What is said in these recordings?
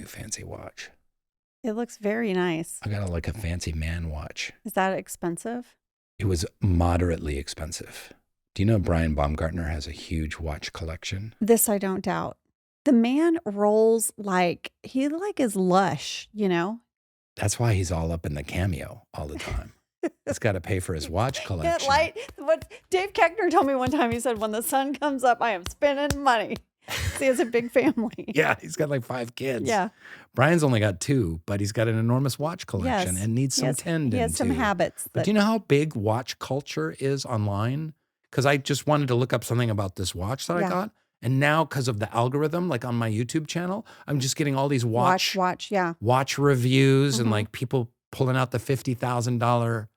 fancy watch. It looks very nice. I got a fancy man watch. Is that expensive? It was moderately expensive. Do you know Brian Baumgartner has a huge watch collection? This I don't doubt. The man rolls he is lush, you know? That's why he's all up in the Cameo all the time. He's got to pay for his watch collection. What Dave Keckner told me one time, he said, when the sun comes up, I am spending money. He has a big family. Yeah, he's got 5 kids. Yeah. Brian's only got 2, but he's got an enormous watch collection and needs some tending. He has some habits. But do you know how big watch culture is online? Because I just wanted to look up something about this watch that I got. And now, because of the algorithm, on my YouTube channel, I'm just getting all these watch reviews and people pulling out the $50,000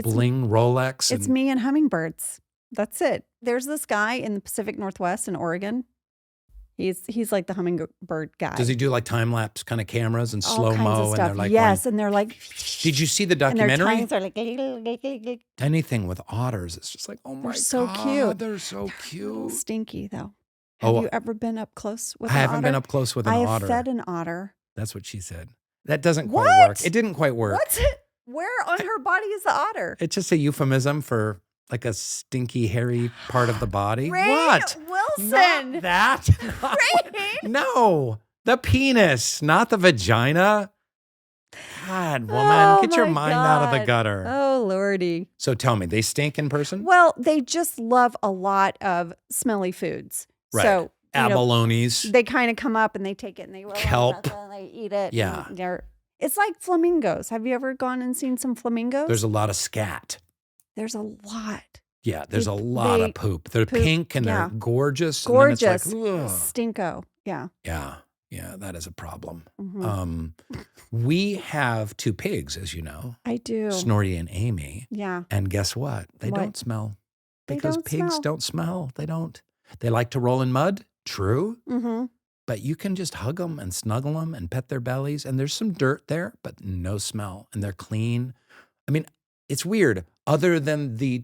bling Rolex. It's me and hummingbirds. That's it. There's this guy in the Pacific Northwest in Oregon. He's like the hummingbird guy. Does he do time lapse kind of cameras and slow mo? And they're yes, and they're like. Did you see the documentary? And their tongues are anything with otters. It's just oh my god, so cute. They're so cute. Stinky though. Have you ever been up close with an otter? I haven't been up close with an otter. I have fed an otter. That's what she said. That doesn't quite work. It didn't quite work. What's it? Where on her body is the otter? It's just a euphemism for a stinky, hairy part of the body. What? Wilson. Not that. No. The penis, not the vagina. God, woman, get your mind out of the gutter. Oh, Lordy. So tell me, they stink in person? Well, they just love a lot of smelly foods. Right. So, abalones. They kind of come up and they take it and they roll kelp. It and they eat it. Yeah. It's like flamingos. Have you ever gone and seen some flamingos? There's a lot of scat. There's a lot. Yeah, there's a lot of poop. They're pink and they're gorgeous. Gorgeous. And then it's stinko. Yeah. Yeah, that is a problem. Mm-hmm. We have 2 pigs, as you know. I do. Snorty and Amy. Yeah. And guess what? They don't smell. Because pigs don't smell. They don't. They like to roll in mud. True. Mm-hmm. But you can just hug them and snuggle them and pet their bellies. And there's some dirt there, but no smell. And they're clean. I mean, it's weird. Other than the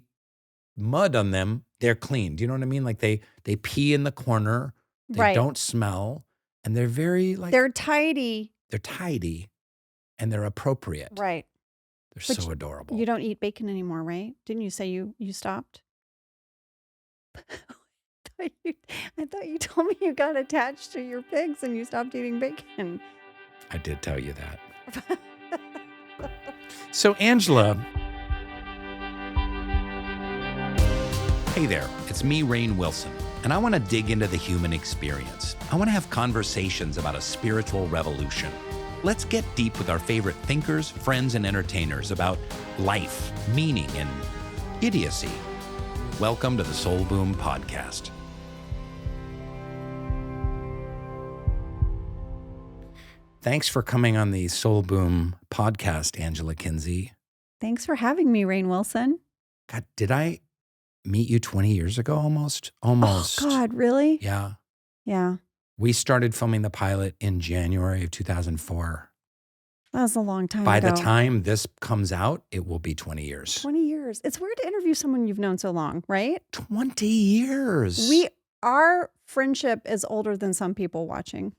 mud on them, they're clean. Do you know what I mean? They pee in the corner. They don't smell. And they're very they're tidy. They're tidy and they're appropriate. Right. They're so adorable. You don't eat bacon anymore, right? Didn't you say you stopped? I thought you told me you got attached to your pigs and you stopped eating bacon. I did tell you that. So, Angela. Hey there, it's me, Rainn Wilson, and I want to dig into the human experience. I want to have conversations about a spiritual revolution. Let's get deep with our favorite thinkers, friends, and entertainers about life, meaning, and idiocy. Welcome to the Soul Boom Podcast. Thanks for coming on the Soul Boom Podcast, Angela Kinsey. Thanks for having me, Rainn Wilson. God, did I meet you 20 years ago almost? Almost. Oh, God, really? Yeah. Yeah. We started filming the pilot in January of 2004. That was a long time By ago. the time this comes out, it will be 20 years. 20 years. It's weird to interview someone you've known so long, right? 20 years. Our friendship is older than some people watching.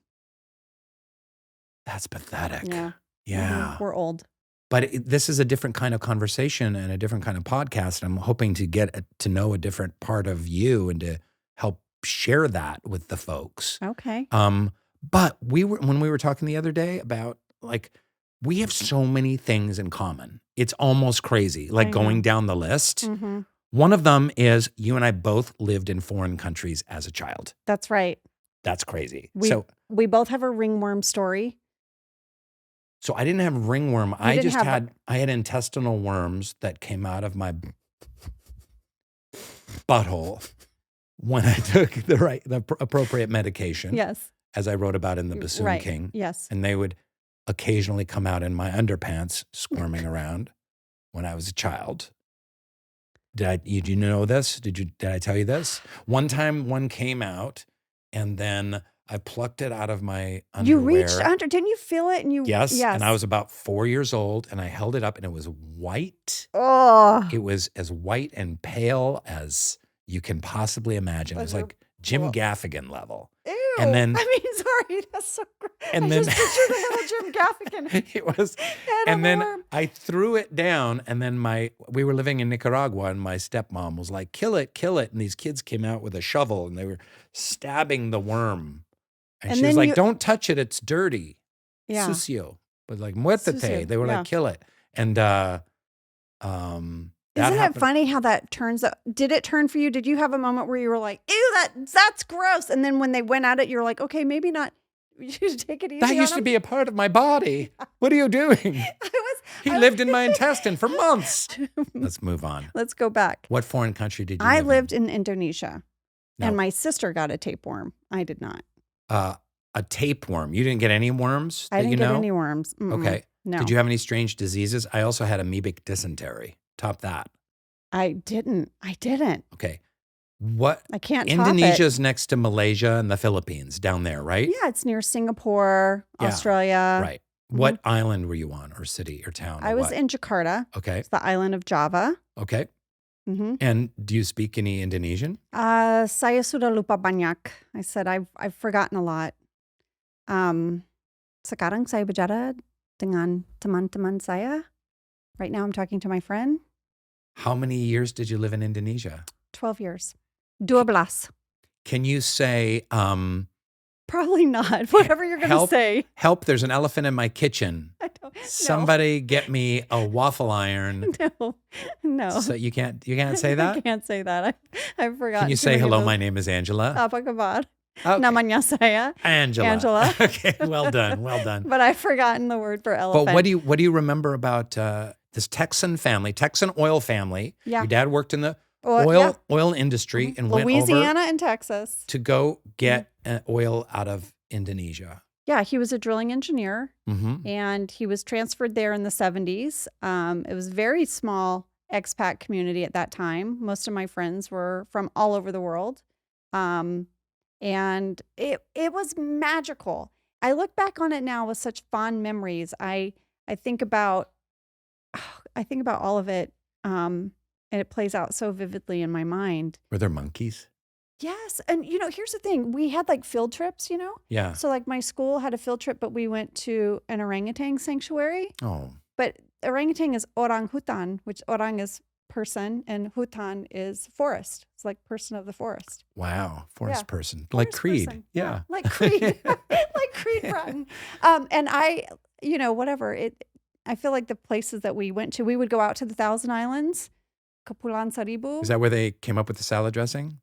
That's pathetic. Yeah. Yeah. We're old. But this is a different kind of conversation and a different kind of podcast. I'm hoping to get to know a different part of you and to help share that with the folks. Okay. But when we were talking the other day about we have so many things in common. It's almost crazy, going down the list. Mm-hmm. One of them is you and I both lived in foreign countries as a child. That's right. That's crazy. We both have a ringworm story. So I didn't have ringworm. I had intestinal worms that came out of my butthole when I took the appropriate medication. Yes. As I wrote about in The Bassoon King. Yes. And they would occasionally come out in my underpants squirming around when I was a child. Did you know this? Did I tell you this? One time one came out and then I plucked it out of my underwear. You reached under, didn't you feel it? And Yes. And I was about 4 years old and I held it up and it was white. Oh. It was as white and pale as you can possibly imagine. It was like Jim Whoa. Gaffigan level. Ew. And then- I mean, sorry, that's so gross. And I then- just pictured a little Jim Gaffigan. It was, Head and of then a worm. I threw it down, and then we were living in Nicaragua, and my stepmom was like, kill it. And these kids came out with a shovel, and they were stabbing the worm. And And she was then like, you- don't touch it, it's dirty. Yeah. Sucio. But like, muértate. Sucio, They were yeah. like, kill it. And Isn't it happened. funny how that turns out? Did it turn for you? Did you have a moment where you were like, ew, that's gross? And then when they went at it, you're like, okay, maybe not. You should take it easy. That on used to them. be a part of my body. What are you doing? He lived in my intestine for months. Let's move on. Let's go back. What foreign country did you I live lived in Indonesia, No. and my sister got a tapeworm. I did not. in? A tapeworm. You didn't get any worms I that didn't you get know? any worms. Mm-mm. Okay. No, Did you have any strange diseases? I also had amoebic dysentery. Top that. I didn't. Okay. What? I can't top it. Indonesia's next to Malaysia and the Philippines down there, right? Yeah, it's near Singapore, Yeah, Australia. Right. What island were you on, or city, or town? I or was what? in Jakarta. Okay. It's the island of Java. Okay. Mm-hmm. And do you speak any Indonesian? Saya sudah lupa banyak. I said I've forgotten a lot. Sekarang saya bicara dengan teman-teman saya. Right now I'm talking to my friend. How many years did you live in Indonesia? 12 years. 12. Can you say, Probably not. Whatever you're going to Help. say. help, there's an elephant in my kitchen. I don't know. Somebody get me a waffle iron. No. So you can't say I that? can't say that. I've forgotten. Can you too say, many of hello, those. my name is Angela? Apa kabar? Okay. Namanya saya. Angela. Angela. Okay, well done. But I've forgotten the word for elephant. But what do you remember about this Texan oil family? Yeah. Your dad worked in the Yeah. oil industry and went Louisiana over and Texas. to go get oil out of Indonesia. Yeah, he was a drilling engineer, Mm-hmm. and he was transferred there in the 70s. It was a very small expat community at that time. Most of my friends were from all over the world. And it was magical. I look back on it now with such fond memories. I think about all of it, and it plays out so vividly in my mind. Were there monkeys? Yes, and here's the thing: we had like field trips, Yeah. So like my school had a field trip, but we went to an orangutan sanctuary. Oh, But orangutan is orang hutan, which orang is person and hutan is forest. It's like person of the forest. wow. Forest Yeah. person. Like Forest Creed. person. Yeah. Like Creed. Like Creed Bratton. And I, whatever. I feel like the places that we went to, we would go out to the Thousand Islands, Kepulauan Seribu. Is that where they came up with the salad dressing?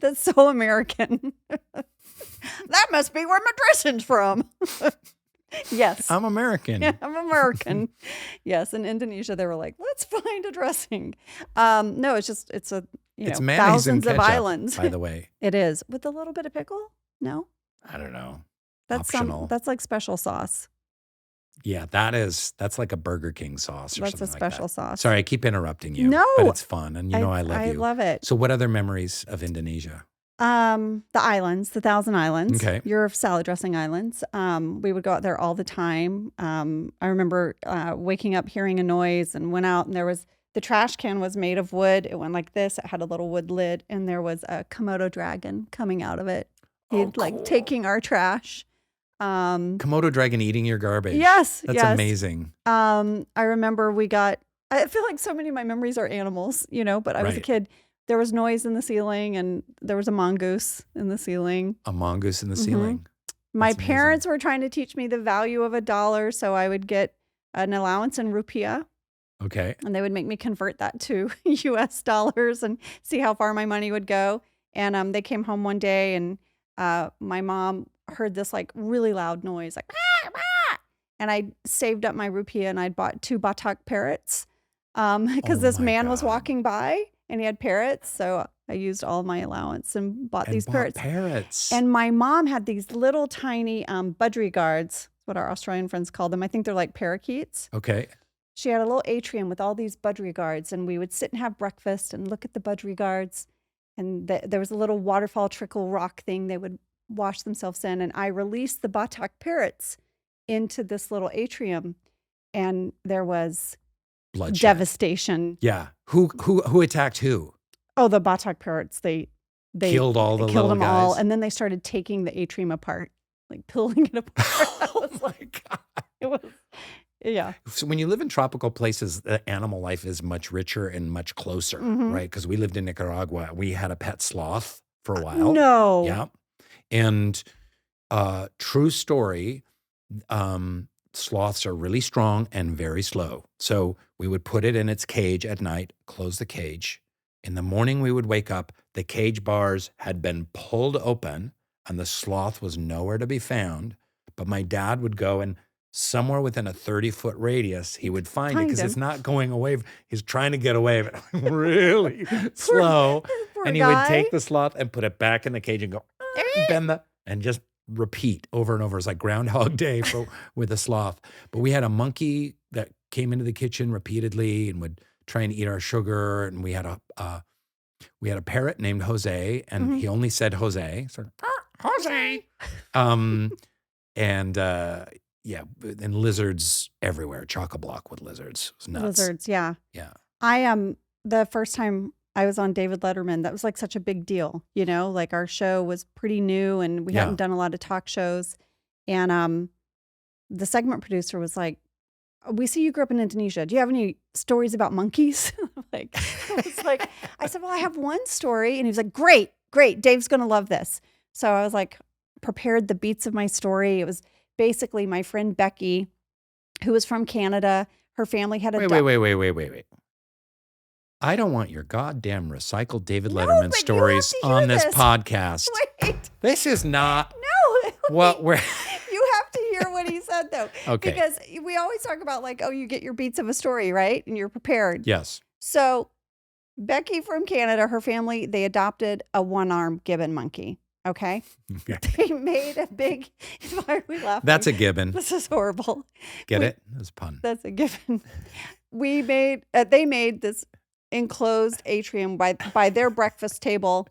That's so American. That must be where my dressing's from. Yes. I'm American. Yeah, I'm American. Yes, in Indonesia they were like, let's find a dressing. No, it's a It's mayonnaise and thousands of ketchup, islands. by the way. It is with a little bit of pickle. No, I don't know. that's Optional. that's like special sauce. Yeah, that's like a Burger King sauce or That's a something special like that. sauce. Sorry, I keep interrupting you. No. But it's fun, and I love I you. love it. So what other memories of Indonesia? The islands, the Thousand Islands. Okay. Your salad dressing islands. We would go out there all the time. I remember waking up hearing a noise and went out, and the trash can was made of wood. It went like this. It had a little wood lid, and there was a Komodo dragon coming out of it. He'd cool. taking our trash. Komodo dragon eating your garbage. Yes. That's yes. amazing. I remember I feel like so many of my memories are animals, but I was a Right. kid. There was noise in the ceiling, and there was a mongoose in the ceiling. A mongoose in the Mhm. ceiling. My That's amazing. parents were trying to teach me the value of $1, so I would get an allowance in rupiah, Okay. and they would make me convert that to US dollars and see how far my money would go. And they came home one day, and my mom heard this like really loud noise, like, "Rah, rah." And I saved up my rupiah, and I'd bought 2 Batak parrots because Oh this my man was God. walking by, and he had parrots. So I used all my allowance and bought And these bought parrots. parrots. And my mom had these little tiny budgerigars, what our Australian friends call them. I think they're like parakeets. Okay. She had a little atrium with all these budgerigars, and we would sit and have breakfast and look at the budgerigars. And there was a little waterfall trickle rock thing they would wash themselves in. And I released the Batak parrots into this little atrium, and there was Bloodshed. devastation. Yeah. Who attacked who? Oh, the Batak parrots, they they Killed all the killed little them all, guys. and then they started taking the atrium apart, like pulling it apart. Oh my God. It was, yeah. So when you live in tropical places, the animal life is much richer and much closer, Mhm. right? Because we lived in Nicaragua. We had a pet sloth for a while. No. Yeah. And true story, sloths are really strong and very slow. So we would put it in its cage at night, close the cage. In the morning, we would wake up. The cage bars had been pulled open and the sloth was nowhere to be found. But my dad would go and somewhere within a 30-foot radius, he would find it because Find it's him. not going away. He's trying to get away, but really slow. Poor And he would guy. take the sloth and put it back in the cage and go, bend and just repeat over and over. It's like Groundhog Day with a sloth. But we had a monkey that came into the kitchen repeatedly and would try and eat our sugar. And we had a parrot named Jose, and he only said Jose. Sort of, Jose. Yeah, and lizards everywhere. Chock-a-block with lizards. It was nuts. Lizards, yeah. Yeah. The first time I was on David Letterman, that was like such a big deal, like our show was pretty new and we hadn't done a lot of talk shows. And the segment producer was like, "We see you grew up in Indonesia. Do you have any stories about monkeys?" I said, "Well, I have one story." And he was like, "Great, Dave's going to love this." So I was like, prepared the beats of my story. It was basically my friend Becky, who was from Canada. Her family had a Wait. I don't want your goddamn recycled David Letterman but you stories have to hear on this this. podcast. Wait, This is not no. what we're. You have to hear what he said, though. Okay. Because we always talk about like, oh, you get your beats of a story, right? And you're prepared. Yes. So Becky from Canada, her family, they adopted a one-armed gibbon monkey. Okay. They made a big, why are we laughing? That's a gibbon. This is horrible. Get it? That's a pun. That's a gibbon. They made this enclosed atrium by their breakfast table.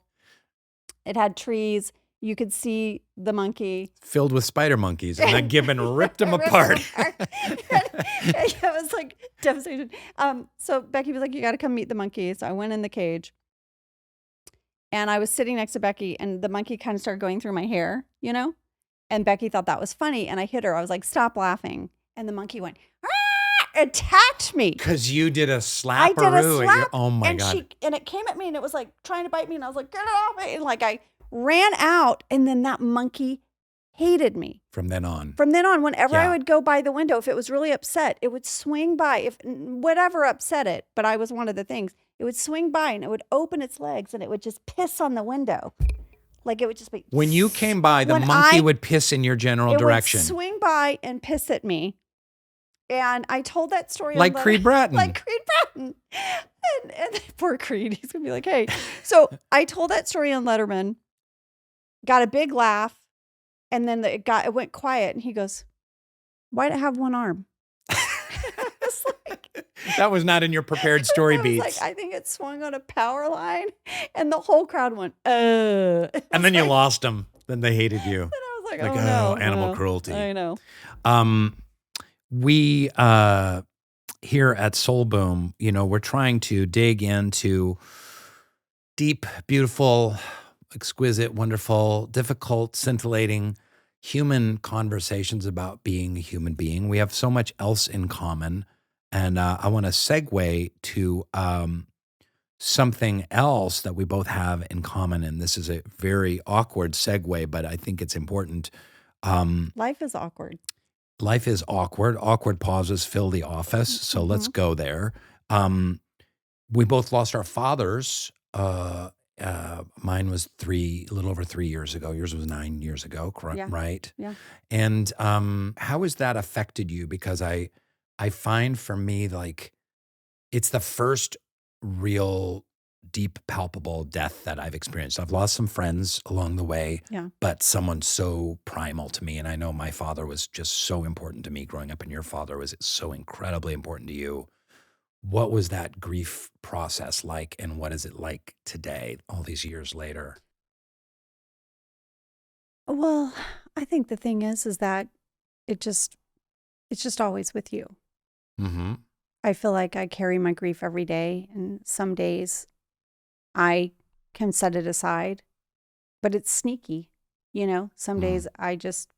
It had trees. You could see the monkey. Filled with spider monkeys, and that gibbon ripped them apart. It was like devastated. So Becky was like, "You got to come meet the monkey." So I went in the cage. And I was sitting next to Becky, and the monkey kind of started going through my hair, And Becky thought that was funny, and I hit her. I was like, "Stop laughing." And the monkey went, attacked me. Because you did a slapperoo. I did a slap. Oh my God. And it came at me, and it was like trying to bite me, and I was like, "Get it off me." And like I ran out, and then that monkey hated me. From then on, whenever I would go by the window, if it was really upset, it would swing by. If whatever upset it, but I was one of the things. It would swing by and it would open its legs and it would just piss on the window. Like it would just be. When you came by, the monkey would piss in your general direction. It would swing by and piss at me. And I told that story. Like Creed Bratton. And poor Creed, he's going to be like, "Hey." So I told that story on Letterman, got a big laugh. And then it went quiet and he goes, "Why'd it have one arm?" That was not in your prepared story beats. I think it swung on a power line, and the whole crowd went, And then you lost them. Then they hated you. And I was like, Like, "Oh no, animal cruelty." I know. We here at Soul Boom, we're trying to dig into deep, beautiful, exquisite, wonderful, difficult, scintillating human conversations about being a human being. We have so much else in common. And I want to segue to something else that we both have in common. And this is a very awkward segue, but I think it's important. Life is awkward. Life is awkward. Awkward pauses fill the office. So let's go there. We both lost our fathers. Mine was a little over 3 years ago. Yours was 9 years ago, right? Yeah. And how has that affected you? Because I find for me, like, it's the first real deep, palpable death that I've experienced. I've lost some friends along the way, but someone so primal to me. And I know my father was just so important to me growing up, and your father was so incredibly important to you. What was that grief process like, and what is it like today, all these years later? Well, I think the thing is that it's just always with you. Mm-hmm. I feel like I carry my grief every day, and some days I can set it aside but it's sneaky. Some days I just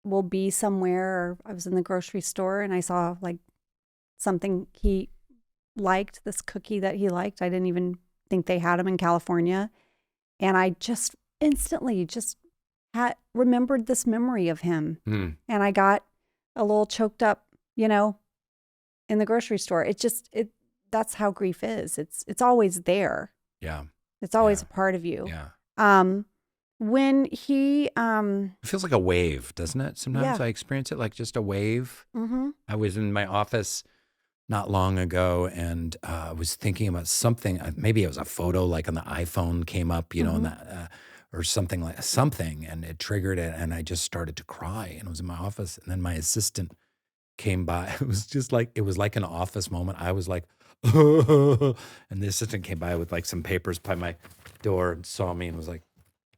will be somewhere, or I was in the grocery store and I saw like something he liked, this cookie that he liked. I didn't even think they had them in California. And I just instantly just remembered this memory of him. Mm. And I got a little choked up, in the grocery store. That's how grief is. It's always there. Yeah. It's always a part of you. Yeah. When he It feels like a wave, doesn't it? Sometimes I experience it like just a wave. Mm-hmm. I was in my office not long ago, and I was thinking about something. Maybe it was a photo, like on the iPhone came up, and that, or something, and it triggered it, and I just started to cry, and it was in my office, and then my assistant came by. It was just like, it was like an office moment. I was like, and the assistant came by with like some papers by my door and saw me and was like,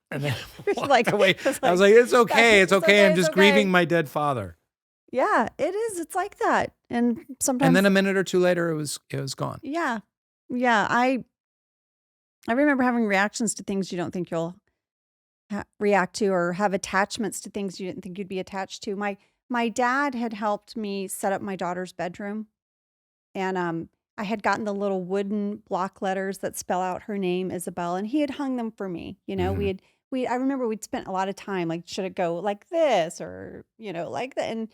and then walked away. I was like, it's okay. It's okay. I'm just grieving my dead father. Yeah, it is. It's like that. And sometimes. And then a minute or two later, it was gone. Yeah. Yeah. I remember having reactions to things you don't think you'll react to, or have attachments to things you didn't think you'd be attached to. My dad had helped me set up my daughter's bedroom. And I had gotten the little wooden block letters that spell out her name, Isabel, and he had hung them for me. Mhm. I remember we'd spent a lot of time, like, should it go like this, or, like that. And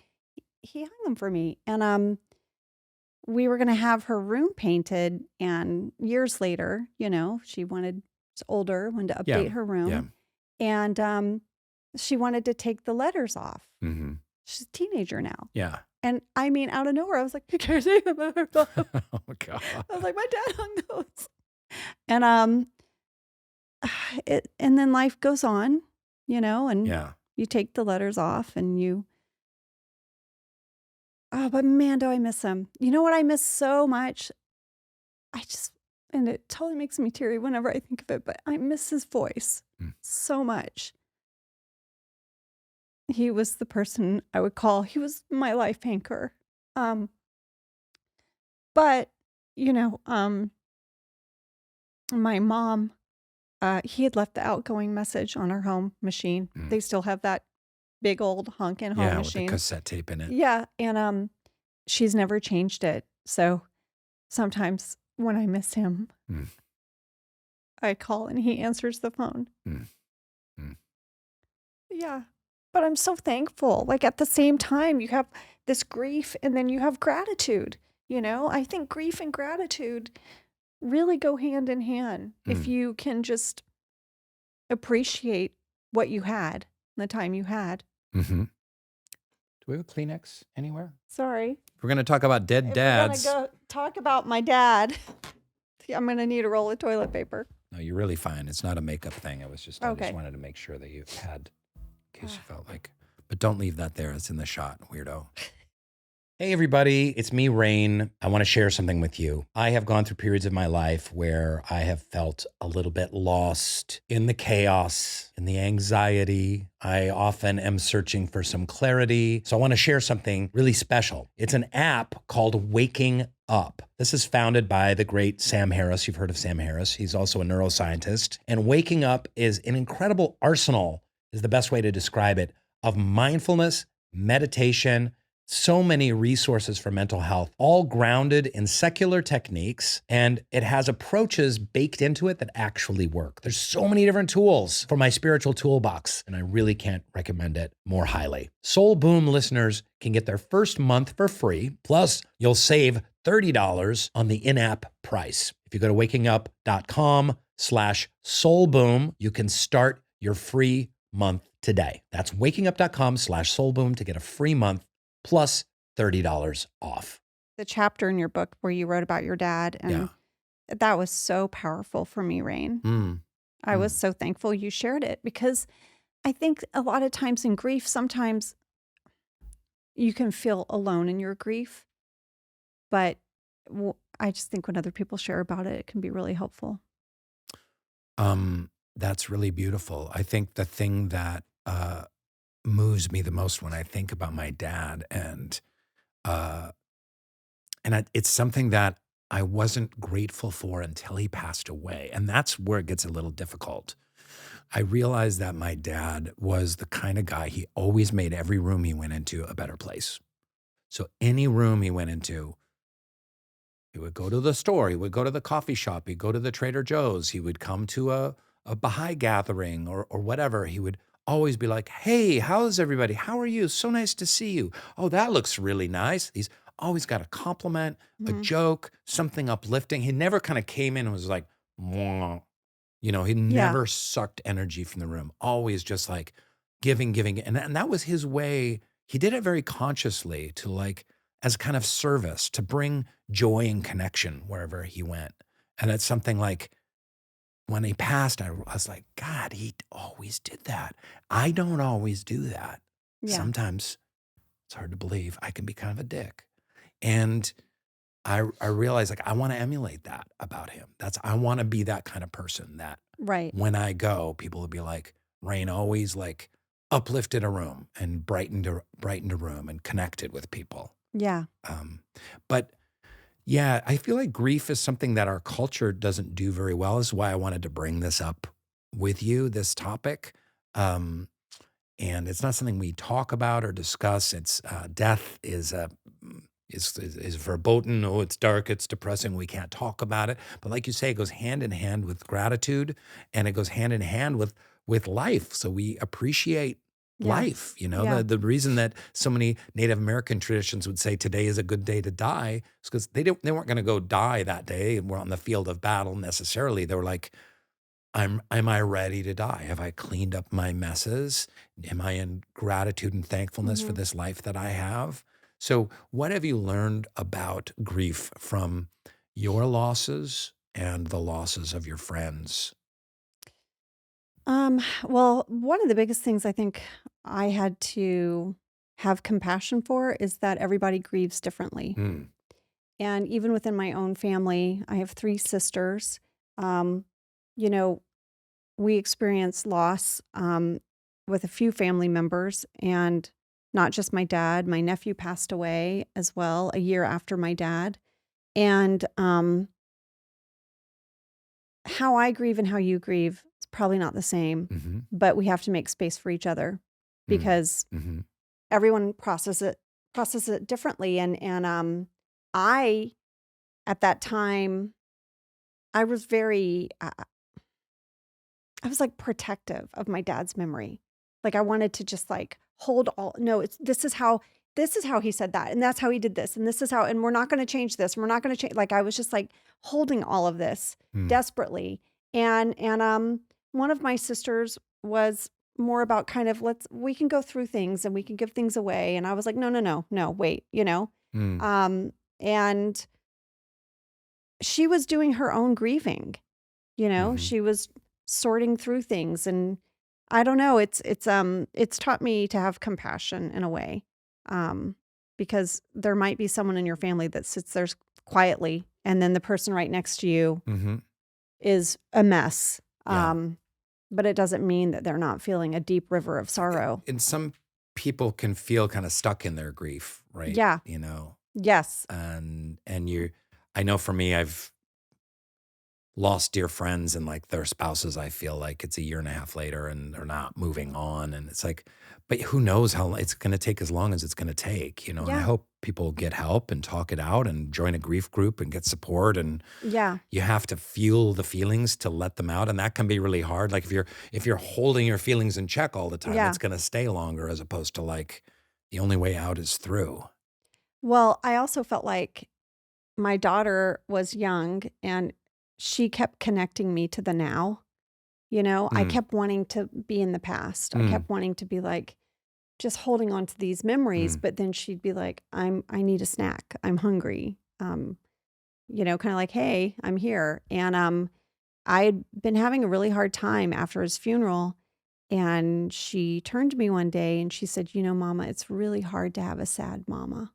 he hung them for me. And we were going to have her room painted. And years later, she wanted to update her room. Yeah. And she wanted to take the letters off. Mm-hmm. She's a teenager now. Yeah. And I mean, out of nowhere, I was like, you can't say them. Oh God. I was like, my dad hung those. And and then life goes on, and you take the letters off and but man, do I miss him. You know what I miss so much? And it totally makes me teary whenever I think of it, but I miss his voice so much. He was the person I would call, he was my life anchor. But, my mom, he had left the outgoing message on our home machine. They still have that big old honkin' home machine. With the cassette tape in it. Yeah, and she's never changed it. So sometimes when I miss him, I call and he answers the phone. Yeah. But I'm so thankful. Like, at the same time, you have this grief and then you have gratitude. I think grief and gratitude really go hand in hand if you can just appreciate what you had, the time you had. Mm-hmm. Do we have a Kleenex anywhere? Sorry. If we're going to talk about dead dads. We're going to go talk about my dad. I'm going to need a roll of toilet paper. No, you're really fine. It's not a makeup thing. I just wanted to make sure that you had, in case you felt like, but don't leave that there. It's in the shot, weirdo. Hey, everybody. It's me, Rainn. I want to share something with you. I have gone through periods of my life where I have felt a little bit lost in the chaos, in the anxiety. I often am searching for some clarity. So I want to share something really special. It's an app called Waking Up. This is founded by the great Sam Harris. You've heard of Sam Harris. He's also a neuroscientist. And Waking Up is an incredible arsenal, is the best way to describe it, of mindfulness, meditation, so many resources for mental health, all grounded in secular techniques, and it has approaches baked into it that actually work. There's so many different tools for my spiritual toolbox, and I really can't recommend it more highly. Soul Boom listeners can get their first month for free, plus you'll save $30 on the in-app price. If you go to wakingup.com/soulboom, you can start your free month today. That's wakingup.com/soulboom to get a free month plus $30 off. The chapter in your book where you wrote about your dad, and that was so powerful for me, Rainn. I was so thankful you shared it, because I think a lot of times in grief, sometimes you can feel alone in your grief, but I just think when other people share about it, it can be really helpful. That's really beautiful. I think the thing that moves me the most when I think about my dad, and it's something that I wasn't grateful for until he passed away, and that's where it gets a little difficult, I realized that my dad was the kind of guy, he always made every room he went into a better place. So any room he went into, he would go to the store, he would go to the coffee shop, he'd go to the Trader Joe's, he would come to a Baha'i gathering or whatever. He would always be like, hey, how's everybody? How are you? So nice to see you. Oh, that looks really nice. He's always got a compliment, a Mhm. joke, something uplifting. He never kind of came in and was like, "Mwah." He Yeah. never sucked energy from the room, always just like giving. And that was his way. He did it very consciously to like, as kind of service, to bring joy and connection wherever he went. And it's something like when he passed, I was like, God, he always did that. I don't always do that. Yeah. Sometimes it's hard to believe I can be kind of a dick. And I realized like I want to emulate that about him. I want to be that kind of person that Right. when I go, people will be like, Rainn always like uplifted a room and brightened a room and connected with people. Yeah. But yeah, I feel like grief is something that our culture doesn't do very well. This is why I wanted to bring this up with you, this topic. And it's not something we talk about or discuss. It's death is verboten. Oh, it's dark, it's depressing. We can't talk about it. But like you say, it goes hand in hand with gratitude, and it goes hand in hand with life. So we appreciate Yeah. life. Yeah. The reason that so many Native American traditions would say today is a good day to die is because they weren't going to go die that day. We're on the field of battle necessarily. They were like, am I ready to die? Have I cleaned up my messes? Am I in gratitude and thankfulness for Mhm. this life that I have? So, what have you learned about grief from your losses and the losses of your friends? Well, one of the biggest things I think I had to have compassion for is that everybody grieves differently. Mm, And even within my own family, I have 3 sisters. Um, you know, we experience loss with a few family members, and not just my dad. My nephew passed away as well a year after my dad. And how I grieve and how you grieve is probably not the same, hmm but we have to make space for each other mm, because hmm everyone processes it differently. I at that time I was very I was like protective of my dad's memory. Like I wanted to just like hold all no, it's this is how he said that and that's how he did this and this is how and we're not going to change this. We're not going to change like I was just like holding all of this mm, desperately. And one of my sisters was more about kind of we can go through things and we can give things away and I was like no, wait, mm, Um and she was doing her own grieving. hmm She was sorting through things and I don't know, it's taught me to have compassion in a way. Um, because there might be someone in your family that sits there quietly and then the person right next to you hmm is a mess. Yeah. But it doesn't mean that they're not feeling a deep river of sorrow. And some people can feel kind of stuck in their grief, right? Yeah. Yes. And I know for me, I've lost dear friends and like their spouses. I feel like it's a year and a half later and they're not moving on. And it's like, but who knows how it's going to take as long as it's going to take, and I Yeah. hope people get help and talk it out and join a grief group and get support. And Yeah. you have to feel the feelings to let them out. And that can be really hard. Like if you're holding your feelings in check all the time, Yeah. it's going to stay longer as opposed to like the only way out is through. Well, I also felt like my daughter was young and she kept connecting me to the now. I Mm, kept wanting to be in the past. I mm, kept wanting to be like just holding on to these memories, mm, but then she'd be like, I need a snack. I'm hungry. Kind of like, hey, I'm here. And I'd been having a really hard time after his funeral. And she turned to me one day and she said, Mama, it's really hard to have a sad mama.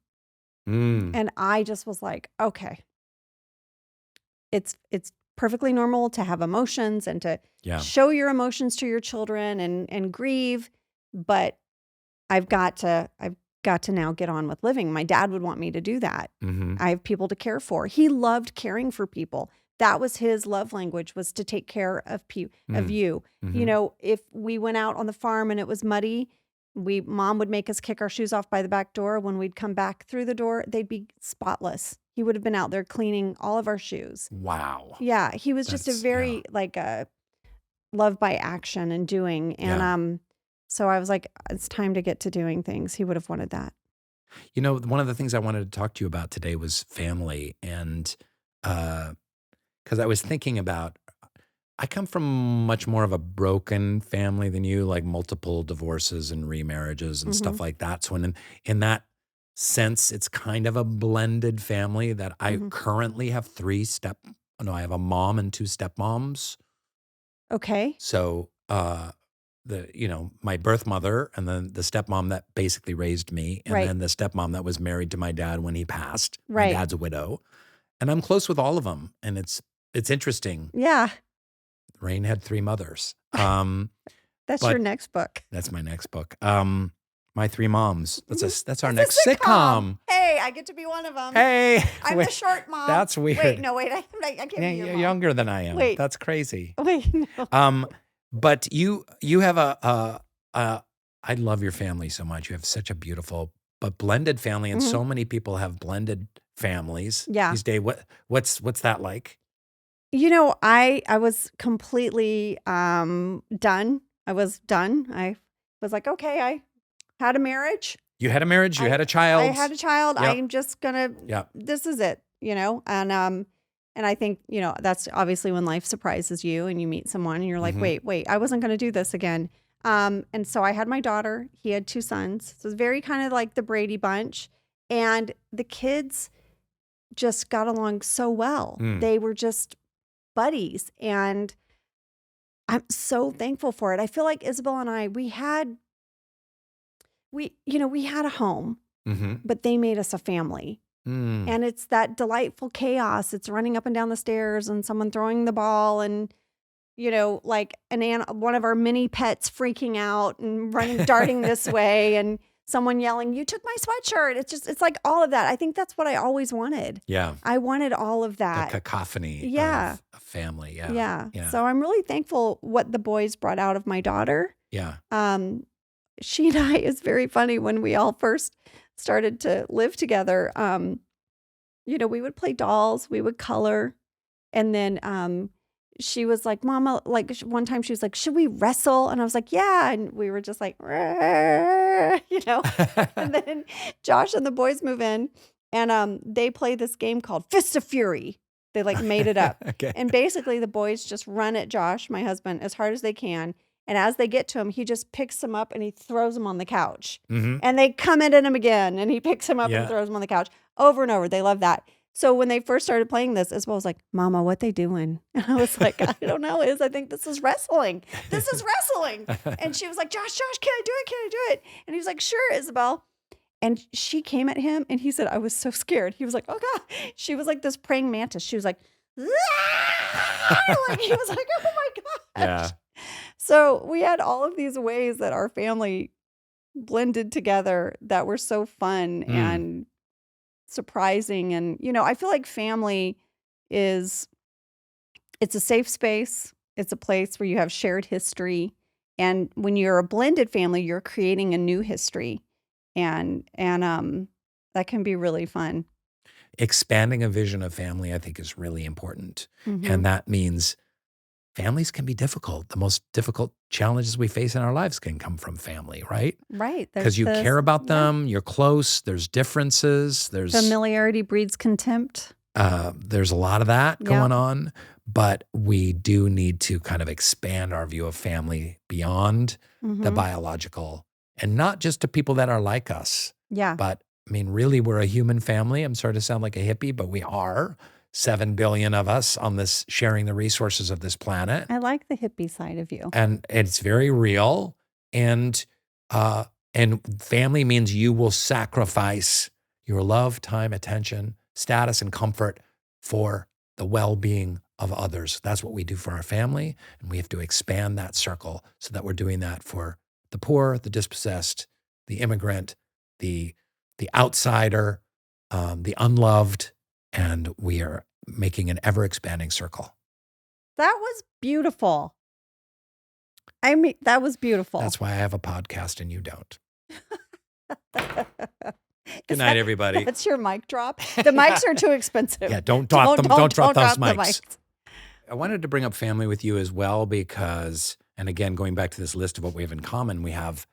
mm. And I just was like, okay, it's perfectly normal to have emotions and to Yeah. show your emotions to your children and grieve, but I've got to now get on with living. My dad would want me to do that. hmm I have people to care for. He loved caring for people, that was his love language, was to take care of of you. You know, if we went out on the farm and it was muddy, mom would make us kick our shoes off by the back door. When we'd come back through the door, they'd be spotless. He would have been out there cleaning all of our shoes. Wow. Yeah, he was just a very like a love by action and doing. And so I was like, it's time to get to doing things. He would have wanted that. You know, one of the things I wanted to talk to you about today was family. And because I was thinking about, I come from much more of a broken family than you, like multiple divorces and remarriages and stuff like that. So in that sense, it's kind of a blended family that I currently have I have a mom and two stepmoms. Okay. So my birth mother, and then the stepmom that basically raised me, and then the stepmom that was married to my dad when he passed. My dad's a widow. And I'm close with all of them. And it's interesting. Yeah. Rainn had 3 mothers. That's your next book. That's my next book. My 3 moms. That's our It's next a sitcom. Hey, I get to be one of them. Hey. I'm the short mom. That's weird. Wait, I can't be your You're mom. younger than I am. Wait. That's crazy. Wait, no. But you have I love your family so much. You have such a beautiful but blended family, and so many people have blended families these days. What's that like? You know, I was completely done. I was done. I was like, okay, I had a marriage. You had a marriage. You had a child. I had a child. Yep. I'm just gonna. Yep. This is it. You know, and I think, you know, that's obviously when life surprises you and you meet someone and you're like, wait, I wasn't going to do this again. And so I had my daughter. He had 2 sons. So it was very kind of like the Brady Bunch. And the kids just got along so well. They were just buddies. And I'm so thankful for it. I feel like Isabel and I, we had a home, but they made us a family. And it's that delightful chaos. It's running up and down the stairs and someone throwing the ball and, you know, like one of our mini pets freaking out and darting this way, and someone yelling, "You took my sweatshirt." It's like all of that. I think that's what I always wanted. Yeah. I wanted all of that. The cacophony of a family. Yeah. So I'm really thankful what the boys brought out of my daughter. Yeah. She and I, is very funny when we all first started to live together. You know, we would play dolls, we would color. And then she was like, Mama, like one time she was like, should we wrestle? And I was like, yeah. And we were just like, you know. And then Josh and the boys move in and they play this game called Fists of Fury. They like made it up. Okay. And basically the boys just run at Josh, my husband, as hard as they can. And as they get to him, he just picks them up and he throws them on the couch. And they come in at him again and he picks them up and throws them on the couch over and over. They love that. So when they first started playing this, Isabel was like, Mama, what they doing? And I was like, I don't know, I think this is wrestling. This is wrestling. And she was like, Josh, can I do it? Can I do it? And he was like, sure, Isabel. And she came at him and he said, I was so scared. He was like, oh God. She was like this praying mantis. She was like, like he was like, oh my gosh. Yeah. So we had all of these ways that our family blended together that were so fun and surprising. And, you know, I feel like family it's a safe space. It's a place where you have shared history. And when you're a blended family, you're creating a new history. And that can be really fun. Expanding a vision of family, I think, is really important. And that means families can be difficult. The most difficult challenges we face in our lives can come from family, right? Right. Because you care about them, you're close, there's differences, there's familiarity breeds contempt. There's a lot of that going on, but we do need to kind of expand our view of family beyond the biological, and not just to people that are like us. Yeah. But I mean, really, we're a human family. I'm sorry to sound like a hippie, but we are. 7 billion of us on this, sharing the resources of this planet. I like the hippie side of you. And it's very real. And family means you will sacrifice your love, time, attention, status, and comfort for the well-being of others. That's what we do for our family. And we have to expand that circle so that we're doing that for the poor, the dispossessed, the immigrant, the outsider, the unloved. And we are making an ever-expanding circle. That was beautiful. I mean, that was beautiful. That's why I have a podcast and you don't. Good night, everybody. That's your mic drop. The mics are too expensive. Yeah, don't drop them. Don't drop those the mics. I wanted to bring up family with you as well because, and again, going back to this list of what we have in common, we have,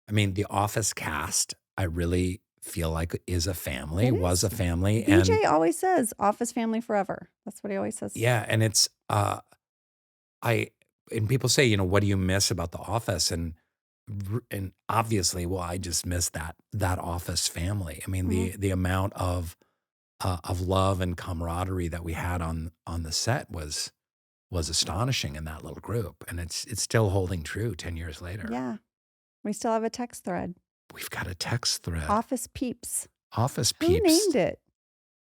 I mean, the Office cast, I really feel like is a family, was a family. BJ always says, Office family forever. That's what he always says. Yeah, and it's, and people say, you know, what do you miss about the Office? And obviously, well, I just miss that Office family. I mean, the amount of love and camaraderie that we had on the set was astonishing in that little group, and it's still holding true 10 years later. Yeah, we still have a text thread. We've got a text thread. Office Peeps. Office Peeps. Who named it?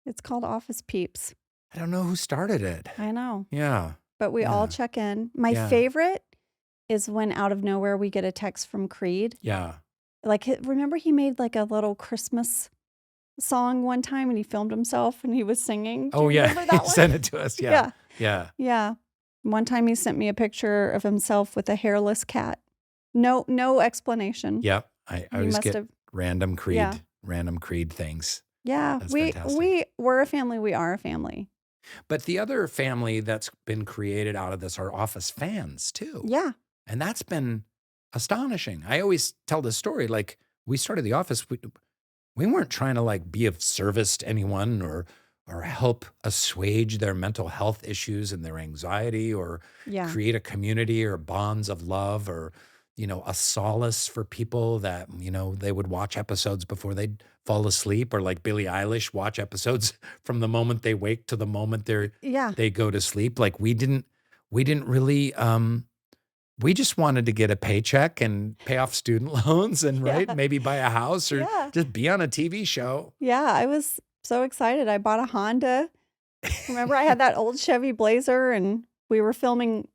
It's called Office Peeps. I don't know who started it. I know. Yeah. But we all check in. My favorite is when out of nowhere we get a text from Creed. Yeah. Like, remember he made like a little Christmas song one time and he filmed himself and he was singing. Do you remember that one? Sent it to us. Yeah. Yeah. One time he sent me a picture of himself with a hairless cat. No explanation. Yep. I always get random Creed things. Yeah. That's We're a family. We are a family. But the other family that's been created out of this are Office fans too. Yeah. And that's been astonishing. I always tell this story, like we started The Office, we weren't trying to like be of service to anyone or help assuage their mental health issues and their anxiety or create a community or bonds of love or, you know, a solace for people that, you know, they would watch episodes before they'd fall asleep or like Billie Eilish watch episodes from the moment they wake to the moment they go to sleep. Like we didn't really, we just wanted to get a paycheck and pay off student loans and maybe buy a house or just be on a TV show. Yeah. I was so excited. I bought a Honda. Remember I had that old Chevy Blazer and we were filming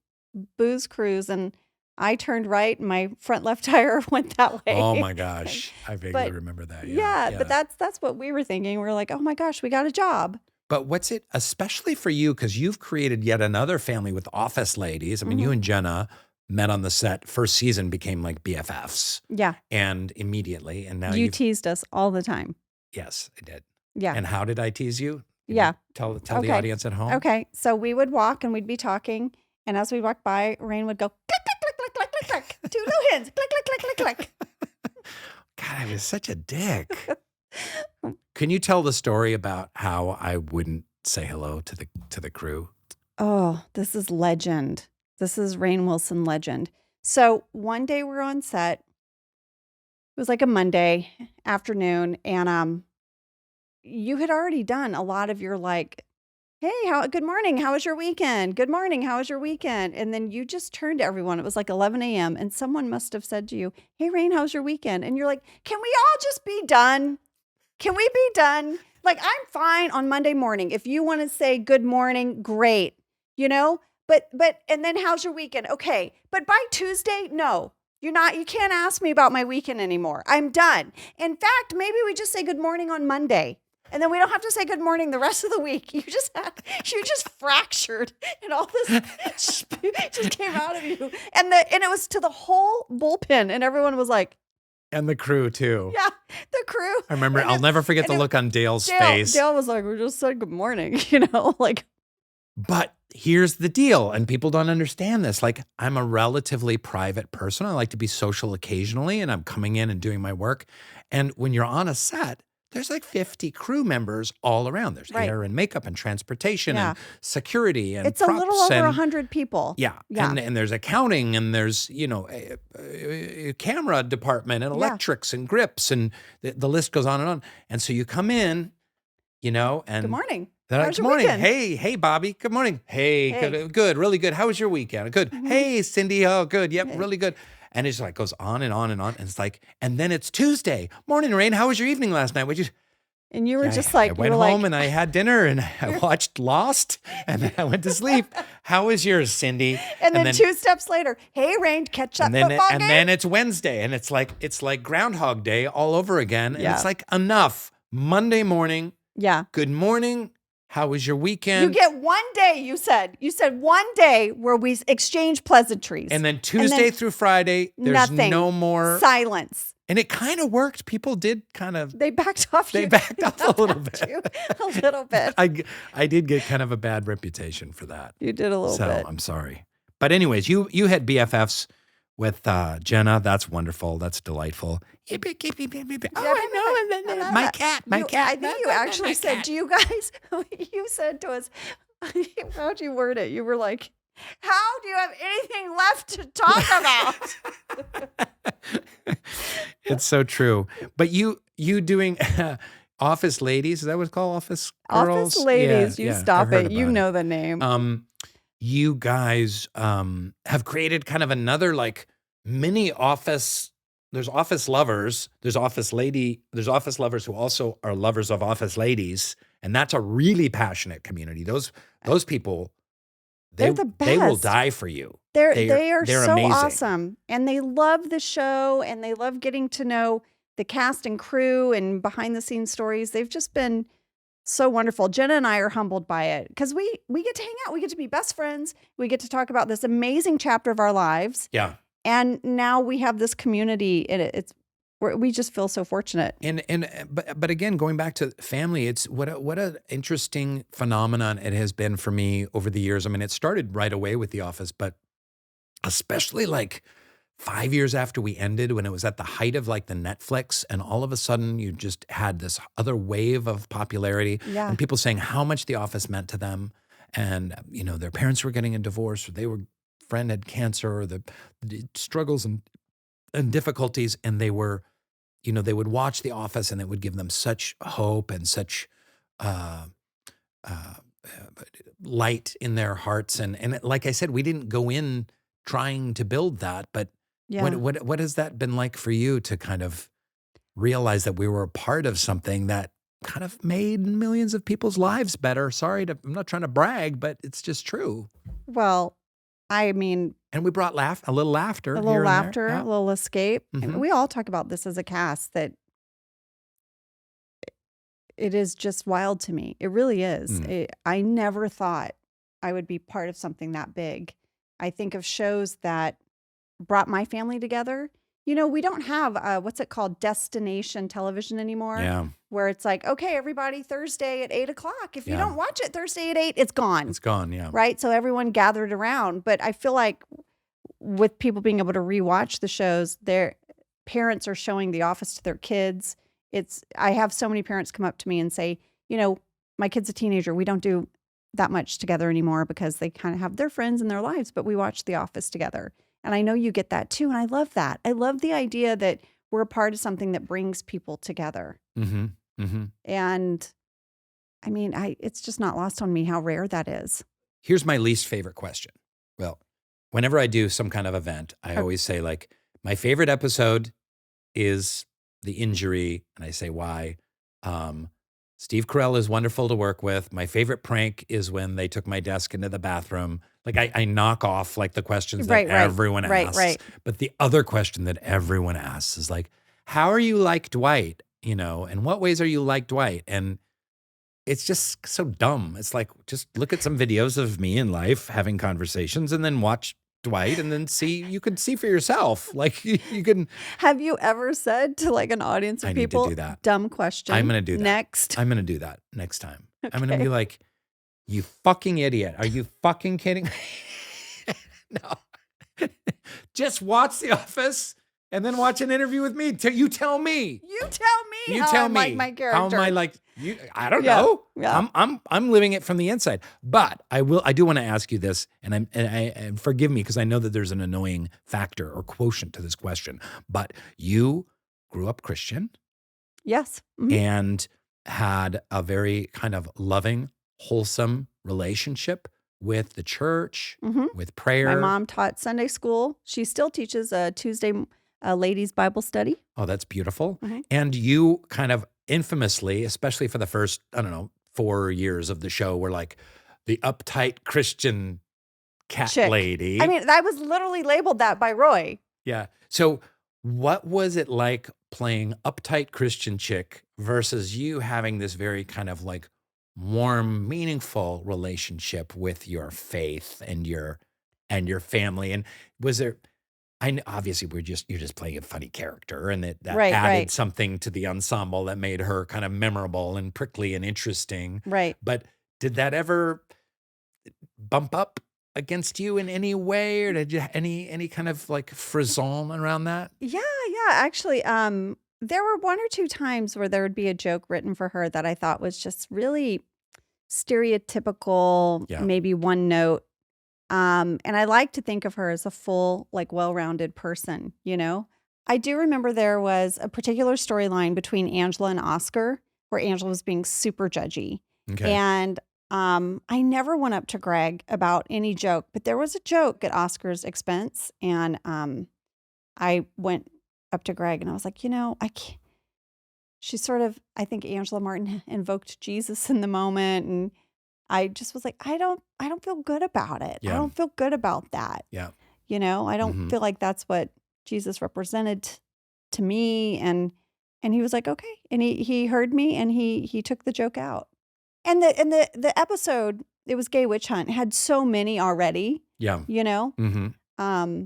Booze Cruise and I turned right and my front left tire went that way. Oh my gosh. I vaguely remember that. Yeah. But that's what we were thinking. We were like, oh my gosh, we got a job. But what's it, especially for you, because you've created yet another family with Office ladies. I mean, you and Jenna met on the set, first season became like BFFs. Yeah. And immediately. And now you teased us all the time. Yes, I did. Yeah. And how did I tease you? Yeah. Tell the audience at home. Okay. So we would walk and we'd be talking. And as we walked by, Rainn would go, click, click, click, click, click, click, click. Two no hands, click, click, click, click, click. God, I was such a dick. Can you tell the story about how I wouldn't say hello to the crew? Oh, this is legend. This is Rainn Wilson legend. So one day we're on set. It was like a Monday afternoon. And you had already done a lot of your like, hey, good morning. How was your weekend? Good morning. How was your weekend? And then you just turned to everyone. It was like 11 a.m. And someone must have said to you, hey, Rainn, how was your weekend? And you're like, can we all just be done? Can we be done? Like, I'm fine on Monday morning. If you want to say good morning, great. You know? But and then how's your weekend? Okay. But by Tuesday, no. You can't ask me about my weekend anymore. I'm done. In fact, maybe we just say good morning on Monday. And then we don't have to say good morning the rest of the week. You just fractured and all this just came out of you. And it was to the whole bullpen and everyone was like, and the crew too. Yeah, the crew. I remember, I'll never forget the look on Dale's face. Dale was like, we just said good morning, like. But here's the deal, and people don't understand this. Like, I'm a relatively private person. I like to be social occasionally, and I'm coming in and doing my work. And when you're on a set, there's like 50 crew members all around. There's hair and makeup and transportation and security and it's props. It's a little over 100 people. Yeah. And there's accounting and there's, a camera department and electrics and grips and the list goes on. And so you come in, and good morning. Good morning. Hey, Bobby. Good morning. Hey. Good, really good. How was your weekend? Good. Mm-hmm. Hey, Cindy. Oh, good. Yep, really good. And it's like goes on and on and on. And it's like, and then it's Tuesday. Morning, Rainn. How was your evening last night? And you were just like, I went home and I had dinner and I watched Lost and then I went to sleep. How was yours, Cindy? And then 2 steps later, hey, Rainn, catch that football game. And then it's Wednesday and it's like Groundhog Day all over again. And it's like enough. Monday morning. Yeah. Good morning. How was your You weekend? get one day, you said. You said one day where we exchange pleasantries. And then Tuesday through Friday, there's nothing. no more. Silence. And it kind of worked. People did kind of. They backed off you. They backed off a little bit. A little bit. I did get kind of a bad reputation for that. You did a little bit. So I'm sorry. But anyways, you had BFFs with Jenna. That's wonderful. That's delightful. Oh, I know. My cat. I think you actually said, do you guys, you said to us, how'd you word it? You were like, how do you have anything left to talk about? It's so true. But you doing Office Ladies, is that what it's called? Office Girls? Office Ladies, stop it. You know it. the name. You guys have created kind of another like mini office. There's office lovers. There's office lovers who also are lovers of office ladies. And that's a really passionate community. Those people, they're the best. They will die for you. They're so amazing. awesome. And they love the show and they love getting to know the cast and crew and behind the scenes stories. They've just been so wonderful. Jenna and I are humbled by it because we get to hang out. We get to be best friends. We get to talk about this amazing chapter of our lives. Yeah. And now we have this community and we just feel so fortunate. But again, going back to family, it's what an interesting phenomenon it has been for me over the years. I mean, it started right away with The Office, but especially like 5 years after we ended, when it was at the height of like the Netflix, and all of a sudden you just had this other wave of popularity, and people saying how much The Office meant to them, and you know their parents were getting a divorce, or friend had cancer, or the struggles and difficulties, and they were, you know, they would watch The Office, and it would give them such hope and such light in their hearts, and like I said, we didn't go in trying to build that, but. Yeah. What has that been like for you to kind of realize that we were a part of something that kind of made millions of people's lives better? I'm not trying to brag, but it's just true. Well, I mean, and we brought a little laughter, a little escape. Mm-hmm. And we all talk about this as a cast that it is just wild to me. It really is. I never thought I would be part of something that big. I think of shows that brought my family together. You know, we don't have what's it called, destination television anymore. Yeah. Where it's like, okay, everybody, Thursday at 8:00. If you don't watch it Thursday at 8, it's gone. It's gone. Yeah. Right. So everyone gathered around. But I feel like with people being able to rewatch the shows, their parents are showing The Office to their kids. I have so many parents come up to me and say, you know, my kid's a teenager. We don't do that much together anymore because they kind of have their friends in their lives, but we watch The Office together. And I know you get that too. And I love that. I love the idea that we're a part of something that brings people together. Mm-hmm. Mm-hmm. And I mean, it's just not lost on me how rare that is. Here's my least favorite question. Well, whenever I do some kind of event, I always say like, my favorite episode is the injury. And I say, why? Steve Carell is wonderful to work with. My favorite prank is when they took my desk into the bathroom. Like I knock off like the questions that everyone asks. Right. But the other question that everyone asks is like, how are you like Dwight? You know, in what ways are you like Dwight? And it's just so dumb. It's like, just look at some videos of me in life having conversations and then watch Dwight and then you can see for yourself. Like you can. Have you ever said to like an audience of people, need to do that. Dumb question? I'm going to do that. Next. I'm going to do that next time. Okay. I'm going to be like, you fucking idiot. Are you fucking kidding? No. Just watch The Office and then watch an interview with me. You tell me. You tell me how I'm like my character. How am I like you? I don't know. Yeah. I'm living it from the inside. But I do want to ask you this, and forgive me because I know that there's an annoying factor or quotient to this question. But you grew up Christian. Yes. Mm-hmm. And had a very kind of loving, wholesome relationship with the church, with prayer. My mom taught Sunday school. She still teaches a Tuesday ladies Bible study. Oh, that's beautiful. Mm-hmm. And you kind of infamously, especially for the first, 4 years of the show, were like the uptight Christian cat chick. Lady. I mean, I was literally labeled that by Roy. Yeah. So what was it like playing uptight Christian chick versus you having this very kind of like warm, meaningful relationship with your faith and your family. And was there? Obviously you're just playing a funny character, and that Right, added right, something to the ensemble that made her kind of memorable and prickly and interesting. right. But did that ever bump up against you in any way, or did you any kind of like frisson around that? Yeah, yeah. Actually, there were one or two times where there would be a joke written for her that I thought was just really stereotypical, Yeah. maybe one note. And I like to think of her as a full, like, well-rounded person, you know? I do remember there was a particular storyline between Angela and Oscar where Angela was being super judgy. Okay. And I never went up to Greg about any joke, but there was a joke at Oscar's expense. And I went up to Greg and I was like, I can't. She sort of, I think Angela Martin invoked Jesus in the moment. And I just was like, I don't feel good about it. I Yeah. don't feel good about that. Yeah. I don't Mhm. feel like that's what Jesus represented to me. And he was like, okay. And he heard me and he took the joke out. And the episode, it was Gay Witch Hunt, had so many already, Yeah. Mm-hmm.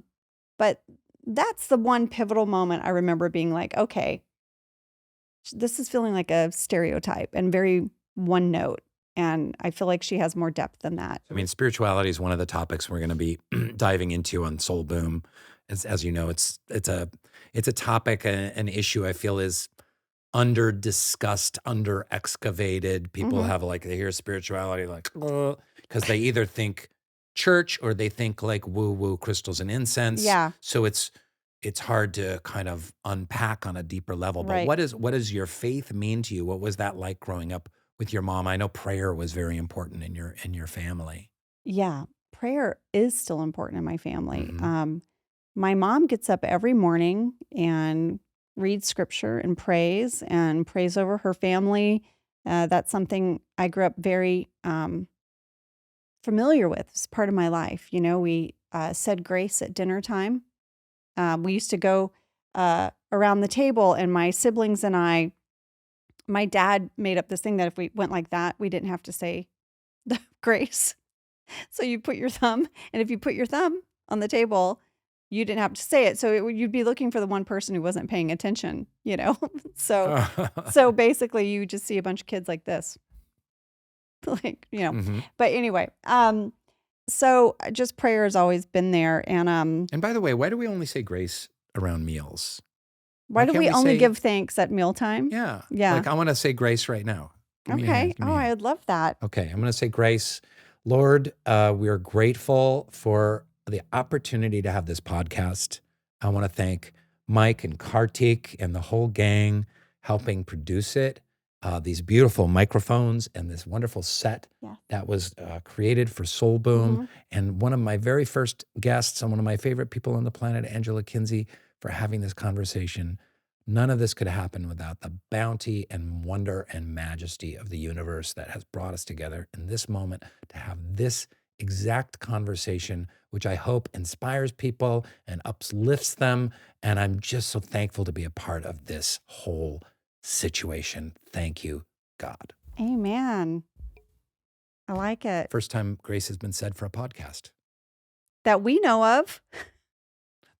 But that's the one pivotal moment I remember being like, okay, this is feeling like a stereotype and very one note. And I feel like she has more depth than that. I mean, spirituality is one of the topics we're going to be diving into on Soul Boom. As you know, it's a topic, an issue I feel is under discussed, under excavated. People Mhm. have they hear spirituality because they either think church or they think like woo woo crystals and incense. Yeah. So it's hard to kind of unpack on a deeper level. But Right. what does your faith mean to you? What was that like growing up with your mom? I know prayer was very important in your family. Yeah. Prayer is still important in my family. Mhm. My mom gets up every morning and reads scripture and prays over her family. That's something I grew up very familiar with. It's part of my life. We said grace at dinner time. We used to go around the table, and my siblings and my dad made up this thing that if we went like that, we didn't have to say the grace. So you put your thumb, and if you put your thumb on the table, you didn't have to say it. So you'd be looking for the one person who wasn't paying attention, So basically, you just see a bunch of kids like this, Mhm. But anyway, so just prayer has always been there, and And by the way, why do we only say grace around meals? why do can't we we only say- give thanks at mealtime? Yeah. Yeah. Like I want to say grace right now. Give me a hand, Okay. give me Oh, a I hand. would love that. Okay, I'm going to say grace. Lord, we are grateful for the opportunity to have this podcast. I want to thank Mike and Kartik and the whole gang helping produce it. These beautiful microphones and this wonderful set Yeah. that was created for Soul Boom. Mhm. And one of my very first guests and one of my favorite people on the planet, Angela Kinsey, for having this conversation. None of this could happen without the bounty and wonder and majesty of the universe that has brought us together in this moment to have this exact conversation, which I hope inspires people and uplifts them. And I'm just so thankful to be a part of this whole situation. Thank you, God. Amen. I like it. First time grace has been said for a podcast. That we know of,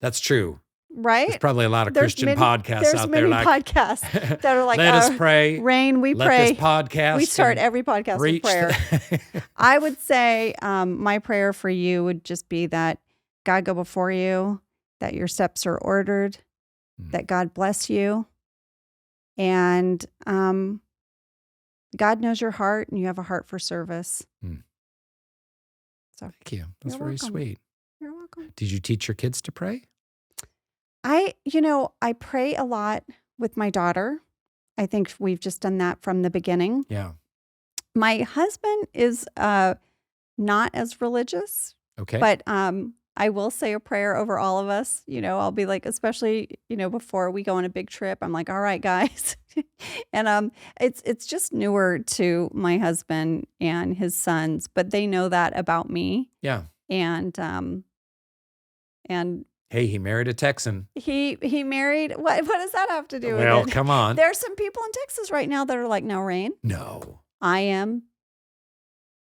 That's true. right? There's probably a lot of There's Christian many- podcasts there's out there many like, podcasts that are like, let us pray. Rainn, we Let pray. this podcast We start and every podcast with reach prayer. the- I would say my prayer for you would just be that God go before you, that your steps are ordered, that God bless you, and God knows your heart, and you have a heart for service. So Thank you. That's You're very welcome. sweet. you're welcome. Did you teach your kids to pray? I pray a lot with my daughter. I think we've just done that from the beginning. Yeah. My husband is not as religious, Okay. but I will say a prayer over all of us. I'll be like, especially, before we go on a big trip, I'm like, all right, guys. And it's just newer to my husband and his sons, but they know that about me. Yeah. And Hey, he married a Texan. he married. What does that have to do with Well, it? come on. There's some people in Texas right now that are like, no, Rainn, No. I am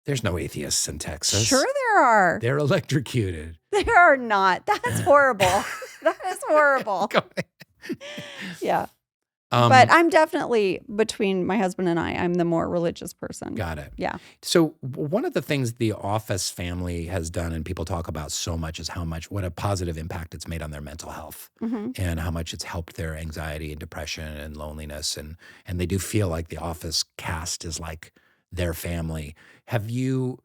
There's no atheists in Texas. Sure there are. They're electrocuted. There are not. That's horrible. That is horrible. Yeah. But I'm definitely, between my husband and I'm the more religious person. Got it. Yeah. So one of the things the Office family has done, and people talk about so much, is what a positive impact it's made on their mental health, and how much it's helped their anxiety and depression and loneliness. And they do feel like the Office cast is like their family. Have you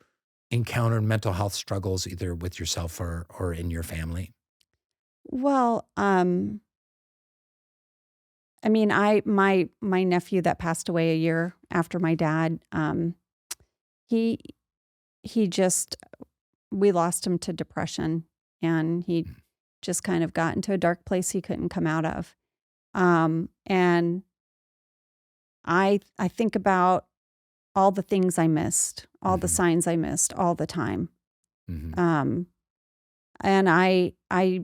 encountered mental health struggles either with yourself or in your family? Well, I mean, my nephew that passed away a year after my dad, he just, we lost him to depression, and he just kind of got into a dark place he couldn't come out of. And I think about all the things I missed, all the signs I missed all the time. And I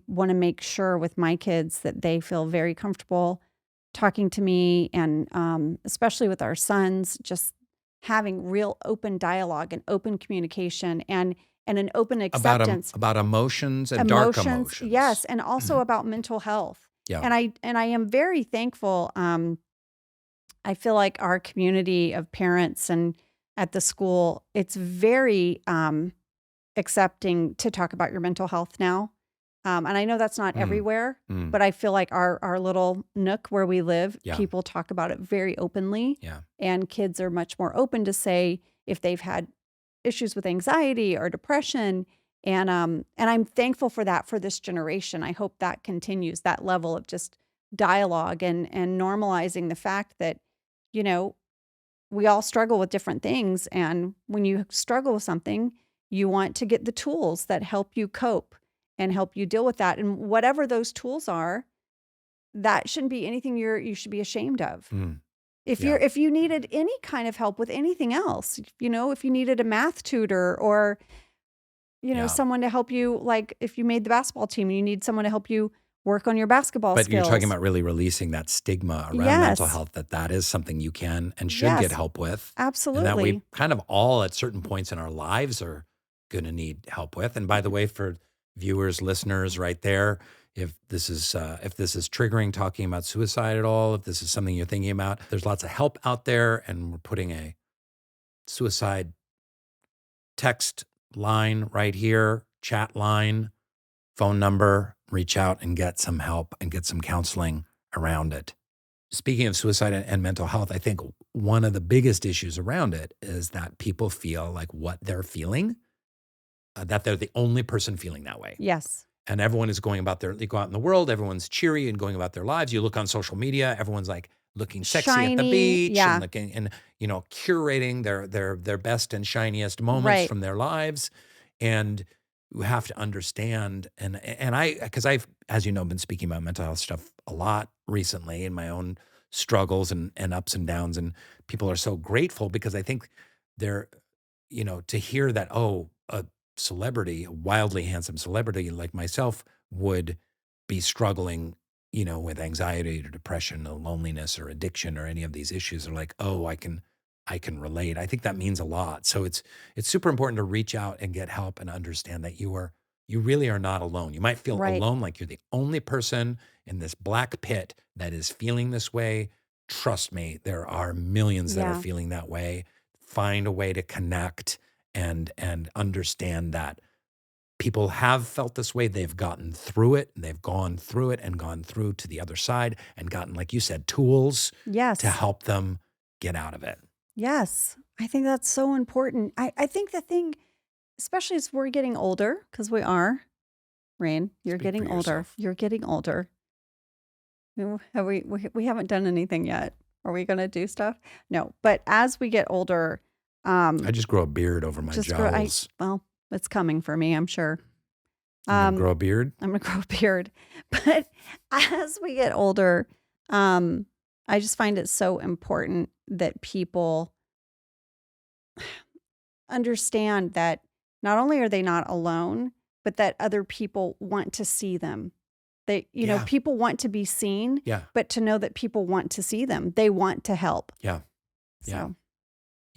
want to make sure with my kids that they feel very comfortable talking to me, and especially with our sons, just having real open dialogue and open communication, and an open acceptance about emotions and dark emotions. Yes, and also about mental health. Yeah. And I am very thankful. I feel like our community of parents and at the school, it's very accepting to talk about your mental health now. And I know that's not everywhere, but I feel like our little nook where we live, people talk about it very openly. Yeah. And kids are much more open to say if they've had issues with anxiety or depression. And I'm thankful for that for this generation. I hope that continues, that level of just dialogue and normalizing the fact that, you know, we all struggle with different things. And when you struggle with something, you want to get the tools that help you cope and help you deal with that. And whatever those tools are, that shouldn't be anything you should be ashamed of. If you needed any kind of help with anything else, you know, if you needed a math tutor or, you know, someone to help you, like if you made the basketball team and you need someone to help you work on your basketball skills. But you're talking about really releasing that stigma around mental health, that is something you can and should get help with. Absolutely. And that we kind of all at certain points in our lives are going to need help with. And by the way, for viewers, listeners right there, if this is triggering, talking about suicide at all, if this is something you're thinking about, there's lots of help out there, and we're putting a suicide text line right here, chat line, phone number. Reach out and get some help and get some counseling around it. Speaking of suicide and mental health, I think one of the biggest issues around it is that people feel like what they're feeling, that they're the only person feeling that way. Yes. And everyone is going about they go out in the world, everyone's cheery and going about their lives. You look on social media, everyone's like looking sexy at the beach and looking and, you know, curating their best and shiniest moments from their lives. And you have to understand, and because I've, as you know, been speaking about mental health stuff a lot recently in my own struggles and ups and downs, and people are so grateful because I think they're, you know, to hear that, oh, a celebrity, a wildly handsome celebrity like myself would be struggling, you know, with anxiety or depression or loneliness or addiction or any of these issues, are like, oh, I can relate. I think that means a lot. So it's super important to reach out and get help and understand that you really are not alone. You might feel alone, like you're the only person in this black pit that is feeling this way. Trust me, there are millions that are feeling that way. Find a way to connect and understand that people have felt this way. They've gotten through it, and they've gone through it and gone through to the other side and gotten, like you said, tools to help them get out of it. Yes, I think that's so important. I think the thing, especially as we're getting older, because we are, Rainn, you're getting older. You're getting older. Have we haven't done anything yet. Are we going to do stuff? No, but as we get older, I just grow a beard over my jowls. Well, it's coming for me, I'm sure. You're gonna grow a beard? I'm going to grow a beard. But as we get older, I just find it so important that people understand that not only are they not alone, but that other people want to see them. They, you know, people want to be seen, but to know that people want to see them. They want to help. Yeah.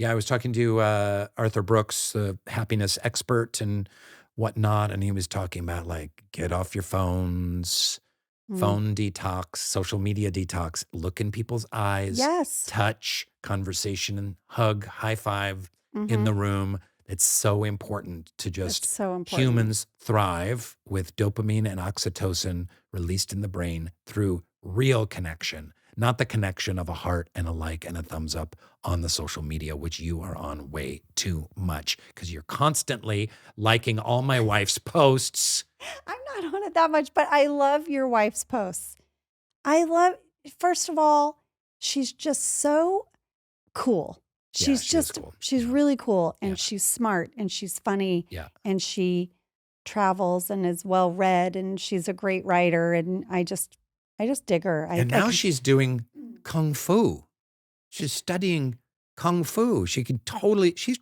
Yeah, I was talking to Arthur Brooks, the happiness expert and whatnot, and he was talking about like get off your phones, phone detox, social media detox, look in people's eyes, Yes. touch, conversation, and hug, high five in Mm-hmm. the room. It's so important to It's just so important. humans thrive with dopamine and oxytocin released in the brain through real connection, not the connection of a heart and a like and a thumbs up on the social media, which you are on way too much because you're constantly liking all my wife's posts. I'm not on it that much, but I love your wife's posts. First of all, she's just so cool. Yeah, She's she is just, cool. she's Yeah. really cool, and Yeah. she's smart, and she's funny, Yeah. and she travels and is well read, and she's a great writer, and I just dig her. And now she's doing Kung Fu. She's studying Kung Fu. She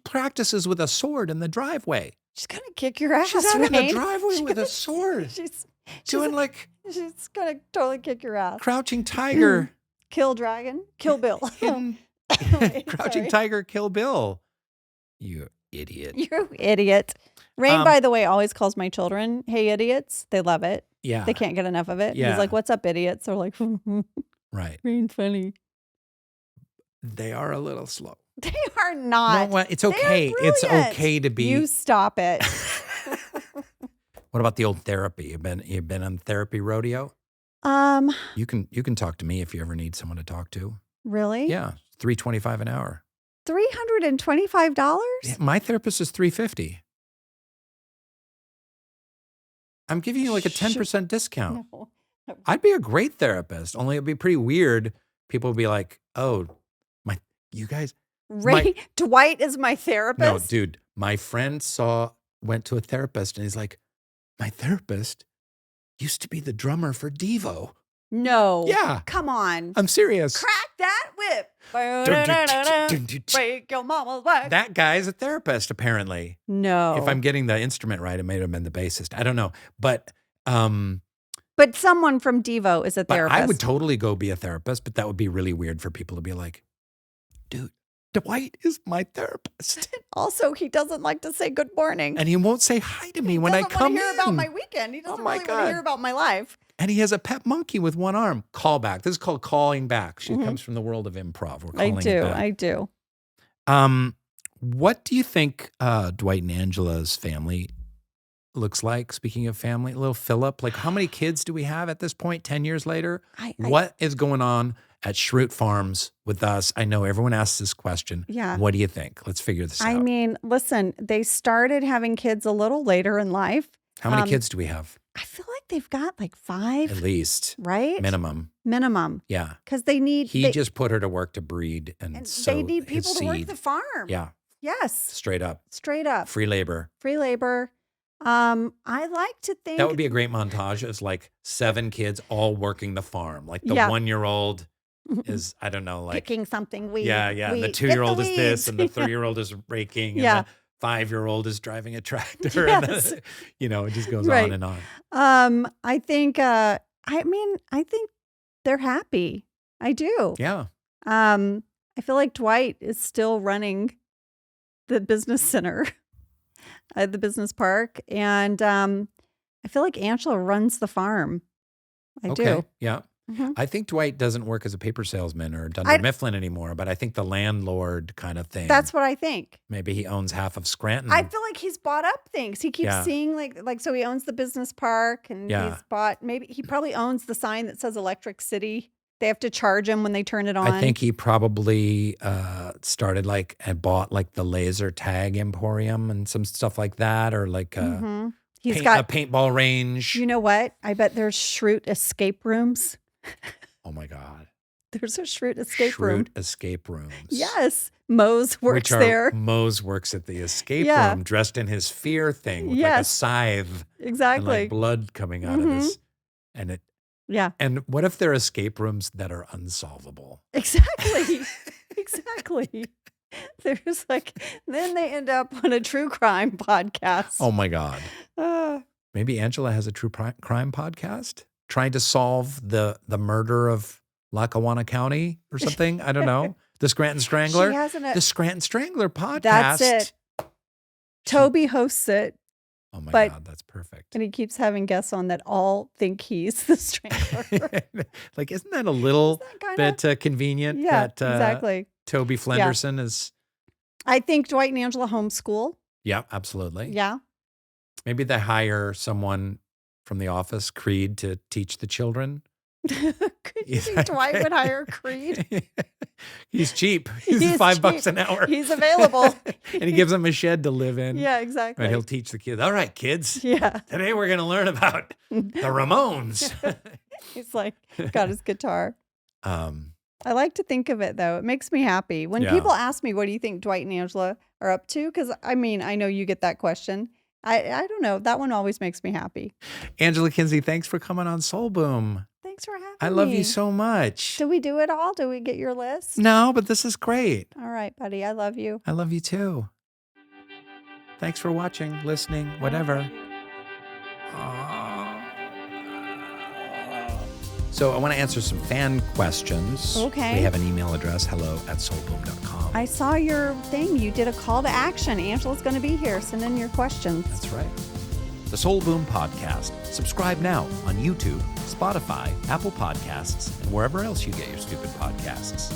practices with a sword in the driveway. she's gonna kick your ass. She's out in the Rainn. driveway She's with a gonna- sword. She's Doing like she's gonna totally kick your ass. Crouching Tiger. Kill dragon, kill Bill. Hidden, Wait, Crouching sorry. Tiger, Kill Bill. You idiot. You idiot. Rainn, by the way, always calls my children, "Hey, idiots." They love it. Yeah. They can't get enough of it. Yeah. He's like, "What's up, idiots?" They're like, Right. "Rainn, funny." They are a little slow. They are not. No, well, it's They are okay. It's brilliant. okay to be. You stop it. What about the old therapy? You've been on therapy rodeo? Um, You can talk to me if you ever need someone to talk to. really? Yeah, $325 an hour. $325? Yeah, my therapist is $350. I'm giving you like a 10% discount. No. I'd be a great therapist. Only it'd be pretty weird. People would be like, "Oh, you guys." Dwight is my therapist. No, dude. My friend went to a therapist, and he's like, "My therapist used to be the drummer for Devo." No. Yeah, Come on. I'm serious. Crack that whip. Break your mama's back. That guy's a therapist, apparently. No. If I'm getting the instrument right, it may have been the bassist. I don't know, but someone from Devo is a but therapist. I would totally go be a therapist. But that would be really weird for people to be like, "Dude, Dwight is my therapist," Also, he doesn't like to say good morning. and he won't say hi to me He when I doesn't come want to hear in. about my weekend. He doesn't my really want to God. hear about my life. And he has a pet monkey with one arm. Call back. This is called calling back. She comes from the world of improv. We're calling it back. I do. What do you think Dwight and Angela's family looks like? Speaking of family, little Philip, like how many kids do we have at this point, 10 years later? What is going on at Schrute Farms with us? I know everyone asks this question. Yeah. What do you think? Let's figure this I out. mean, listen, they started having kids a little later in life. How many kids do we have? I feel like they've got like 5, At least. right? Minimum. Minimum. Yeah. Because they need He just put her to work to breed and sow they need his people to work seed. the farm. Yeah. Yes. Straight up. Straight up. Free labor. Free labor. I like to think That would be a great montage. It's like 7 kids all working the farm. Like the Yeah. 1-year-old is, I don't know, like, picking something. Weed. yeah. And the weed. 2-year-old Get is the this, weeds. and the 3-year-old is raking, and Yeah. the 5-year-old is driving a tractor. Yes. And it just goes Right. on and on. I think, I think they're happy. I do. Yeah. I feel like Dwight is still running the business center at the business park. And I feel like Angela runs the farm. I Okay. do. Yeah. Mhm. I think Dwight doesn't work as a paper salesman or Dunder Mifflin anymore, but I think the landlord kind of thing. That's what I think. Maybe he owns half of Scranton. I feel like he's bought up things. He keeps Yeah. seeing like so he owns the business park and Yeah. he's bought he probably owns the sign that says Electric City. They have to charge him when they turn it on. I think he probably started and bought like the laser tag emporium and some stuff like that, or like He's a got paintball range. You know what? I bet there's Schrute escape rooms. Oh my God. There's a Schrute escape room. Schrute escape rooms. Yes. Mose works there. Mose works at the escape Yeah. room dressed in his fear thing with like a Yes. scythe and Exactly. like blood coming out of his. Yeah. And what if they're escape rooms that are unsolvable? Exactly. Exactly. There's then they end up on a true crime podcast. Oh my God. Uh, Maybe Angela has a true crime podcast trying to solve the murder of Lackawanna County or something. I don't know. The Scranton Strangler? She has The Scranton Strangler podcast. That's it. Toby hosts it, Oh my but- God, that's perfect. and he keeps having guests on that all think he's the strangler. Like, isn't that a little Isn't that kinda- bit convenient Yeah, that exactly. Toby Flenderson is... I think Dwight and Angela homeschool. Yeah, absolutely. Yeah. Maybe they hire someone from the office, Creed, to teach the children. Could you think Dwight would hire Creed? He's cheap. He's He's $5 cheap. an hour. He's available. And he gives them a shed to live in. Yeah, exactly. And he'll teach the kids. All right, kids. Yeah. Today we're going to learn about the Ramones. He's like, got his guitar. um, I like to think of it, though. It makes me happy. When Yeah. people ask me, what do you think Dwight and Angela are up to? Because, I mean, I know you get that question. I don't know. That one always makes me happy. Angela Kinsey, thanks for coming on Soul Boom. Thanks for having me. I love you so much. Did we do it all? Did we get your list? No, but this is great. All right, buddy. I love you. I love you too. Thanks for watching, listening, whatever. So I want to answer some fan questions. Okay. We have an email address, hello@soulboom.com. I saw your thing. You did a call to action. Angela's going to be here. Send in your questions. That's right. The Soul Boom Podcast. Subscribe now on YouTube, Spotify, Apple Podcasts, and wherever else you get your stupid podcasts.